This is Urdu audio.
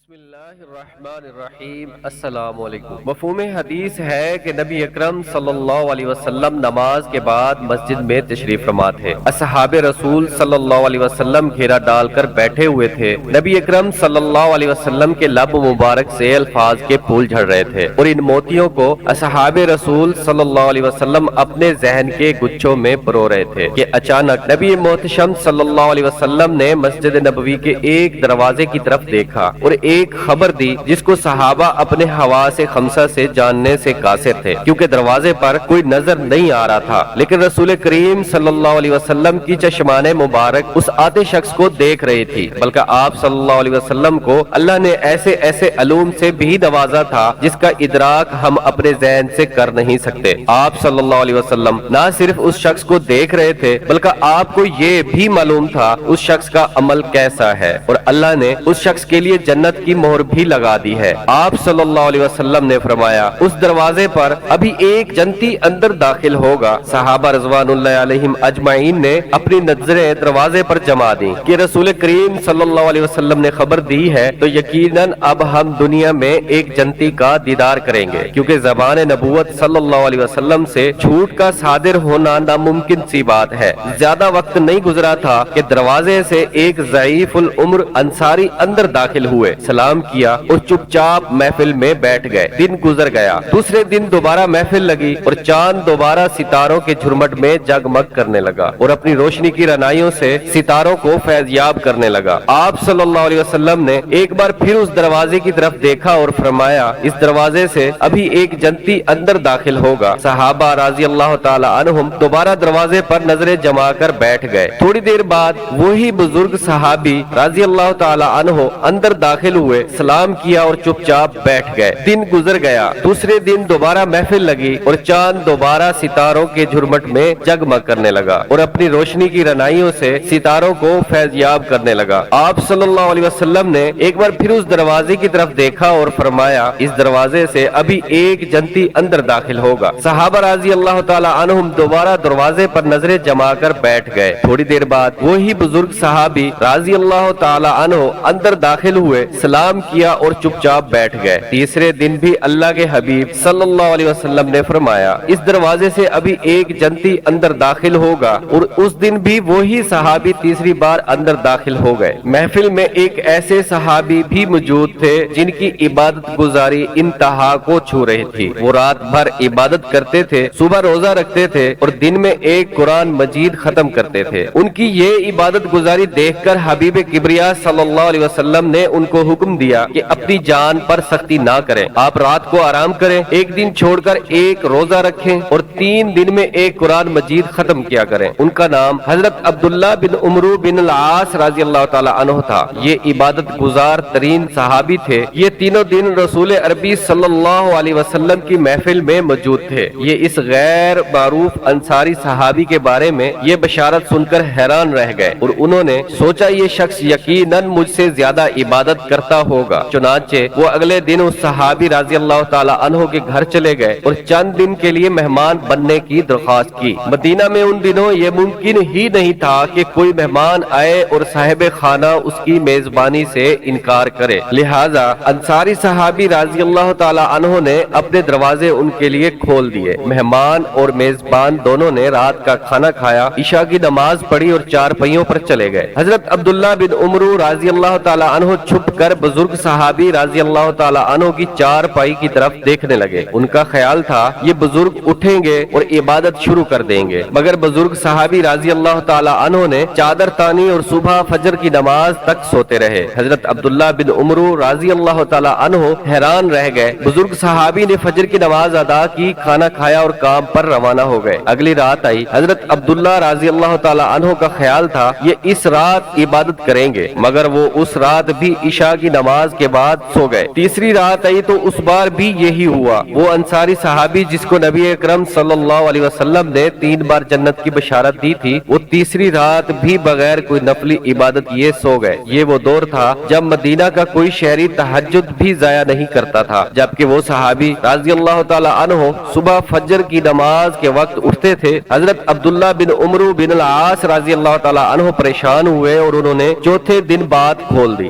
بسم اللہ الرحمن الرحیم۔ السلام علیکم۔ مفہوم حدیث ہے کہ نبی اکرم صلی اللہ علیہ وسلم نماز کے بعد مسجد میں تشریف فرما تھے۔ اصحاب رسول صلی اللہ علیہ وسلم گھیرا ڈال کر بیٹھے ہوئے تھے۔ نبی اکرم صلی اللہ علیہ وسلم کے لب مبارک سے الفاظ کے پھول جھڑ رہے تھے اور ان موتیوں کو اصحاب رسول صلی اللہ علیہ وسلم اپنے ذہن کے گچھوں میں پرو رہے تھے کہ اچانک نبی محتشم صلی اللہ علیہ وسلم نے مسجد نبوی کے ایک دروازے کی طرف دیکھا اور ایک خبر دی جس کو صحابہ اپنے حواس خمسہ سے جاننے سے قاصر تھے، کیونکہ دروازے پر کوئی نظر نہیں آ رہا تھا، لیکن رسول کریم صلی اللہ علیہ وسلم کی چشمان مبارک اس آتے شخص کو دیکھ رہی تھی، بلکہ آپ صلی اللہ علیہ وسلم کو اللہ نے ایسے ایسے علوم سے بھی نوازا تھا جس کا ادراک ہم اپنے ذہن سے کر نہیں سکتے۔ آپ صلی اللہ علیہ وسلم نہ صرف اس شخص کو دیکھ رہے تھے بلکہ آپ کو یہ بھی معلوم تھا اس شخص کا عمل کیسا ہے، اور اللہ نے اس شخص کے لیے جنت کی مہر بھی لگا دی ہے۔ آپ صلی اللہ علیہ وسلم نے فرمایا، اس دروازے پر ابھی ایک جنتی اندر داخل ہوگا۔ صحابہ رضوان اللہ علیہم اجمعین نے اپنی نظریں دروازے پر جما دیں کہ رسول کریم صلی اللہ علیہ وسلم نے خبر دی ہے تو یقیناً اب ہم دنیا میں ایک جنتی کا دیدار کریں گے، کیونکہ زبان نبوت صلی اللہ علیہ وسلم سے جھوٹ کا صادر ہونا ناممکن سی بات ہے۔ زیادہ وقت نہیں گزرا تھا کہ دروازے سے ایک ضعیف العمر انصاری اندر داخل ہوئے، سلام کیا اور چپ چاپ محفل میں بیٹھ گئے۔ دن گزر گیا، دوسرے دن دوبارہ محفل لگی اور چاند دوبارہ ستاروں کے جھرمٹ میں جگمگ کرنے لگا اور اپنی روشنی کی رنائیوں سے ستاروں کو فیضیاب کرنے لگا۔ آپ صلی اللہ علیہ وسلم نے ایک بار پھر اس دروازے کی طرف دیکھا اور فرمایا، اس دروازے سے ابھی ایک جنتی اندر داخل ہوگا۔ صحابہ رضی اللہ تعالی عنہم دوبارہ دروازے پر نظریں جما کر بیٹھ گئے۔ تھوڑی دیر بعد وہی بزرگ صحابی رضی اللہ تعالی عنہ اندر داخل ہوئے، سلام کیا اور چپ چاپ بیٹھ گئے۔ دن گزر گیا، دوسرے دن دوبارہ محفل لگی اور چاند دوبارہ ستاروں کے جھرمٹ میں جگمگ کرنے لگا اور اپنی روشنی کی رنائیوں سے ستاروں کو فیضیاب کرنے لگا۔ آپ صلی اللہ علیہ وسلم نے ایک بار پھر اس دروازے کی طرف دیکھا اور فرمایا، اس دروازے سے ابھی ایک جنتی اندر داخل ہوگا۔ صحابہ رضی اللہ تعالی عنہم دوبارہ دروازے پر نظریں جما کر بیٹھ گئے۔ تھوڑی دیر بعد وہی بزرگ صحابی رضی اللہ تعالی عنہ اندر داخل ہوئے، سلام کیا اور چپ چاپ بیٹھ گئے۔ تیسرے دن بھی اللہ کے حبیب صلی اللہ علیہ وسلم نے فرمایا، اس دروازے سے ابھی ایک جنتی اندر داخل ہوگا، اور اس دن بھی وہی صحابی تیسری بار اندر داخل ہو گئے۔ محفل میں ایک ایسے صحابی بھی موجود تھے جن کی عبادت گزاری انتہا کو چھو رہی تھی۔ وہ رات بھر عبادت کرتے تھے، صبح روزہ رکھتے تھے اور دن میں ایک قرآن مجید ختم کرتے تھے۔ ان کی یہ عبادت گزاری دیکھ کر حبیب کبریا صلی اللہ علیہ وسلم نے ان کو حکم دیا کہ اپنی جان پر سختی نہ کریں، آپ رات کو آرام کریں، ایک دن چھوڑ کر ایک روزہ رکھیں اور 3 دن میں ایک قرآن مجید ختم کیا کریں۔ ان کا نام حضرت عبداللہ بن عمرو بن العاص رضی اللہ تعالی عنہ تھا۔ یہ عبادت گزار ترین صحابی تھے۔ یہ تینوں دن رسول عربی صلی اللہ علیہ وسلم کی محفل میں موجود تھے۔ یہ اس غیر معروف انصاری صحابی کے بارے میں یہ بشارت سن کر حیران رہ گئے اور انہوں نے سوچا یہ شخص یقیناً مجھ سے زیادہ عبادت کرتا ہوگا۔ چنانچہ وہ اگلے دن اس صحابی رضی اللہ تعالی عنہ کے گھر چلے گئے اور چند دن کے لیے مہمان بننے کی درخواست کی۔ مدینہ میں ان دنوں یہ ممکن ہی نہیں تھا کہ کوئی مہمان آئے اور صاحب خانہ اس کی میزبانی سے انکار کرے، لہذا انصاری صحابی رضی اللہ تعالی عنہ نے اپنے دروازے ان کے لیے کھول دیے۔ مہمان اور میزبان دونوں نے رات کا کھانا کھایا، عشاء کی نماز پڑھی اور چارپائیوں پر چلے گئے۔ حضرت عبداللہ بن عمرو رضی اللہ تعالی عنہ چھپ کر بزرگ صحابی رضی اللہ تعالی عنہ کی چارپائی کی طرف دیکھنے لگے۔ ان کا خیال تھا یہ بزرگ اٹھیں گے اور عبادت شروع کر دیں گے، مگر بزرگ صحابی رضی اللہ تعالی عنہ نے چادر تانی اور صبح فجر کی نماز تک سوتے رہے۔ حضرت عبداللہ بن عمرو رضی اللہ تعالی عنہ حیران رہ گئے۔ بزرگ صحابی نے فجر کی نماز ادا کی، کھانا کھایا اور کام پر روانہ ہو گئے۔ اگلی رات آئی، حضرت عبداللہ رضی اللہ تعالی عنہ کا خیال تھا یہ اس رات عبادت کریں گے، مگر وہ اس رات بھی عشاء کی نماز کے بعد سو گئے۔ تیسری رات آئی تو اس بار بھی یہی ہوا۔ وہ انصاری صحابی جس کو نبی اکرم صلی اللہ علیہ وسلم نے 3 بار جنت کی بشارت دی تھی، وہ تیسری رات بھی بغیر کوئی نفلی عبادت کیے سو گئے۔ یہ وہ دور تھا جب مدینہ کا کوئی شہری تہجد بھی ضائع نہیں کرتا تھا، جبکہ وہ صحابی رضی اللہ تعالی عنہ صبح فجر کی نماز کے وقت اٹھتے تھے۔ حضرت عبداللہ بن عمرو بن العاص رضی اللہ تعالی عنہ پریشان ہوئے اور انہوں نے چوتھے دن بات کھول دی۔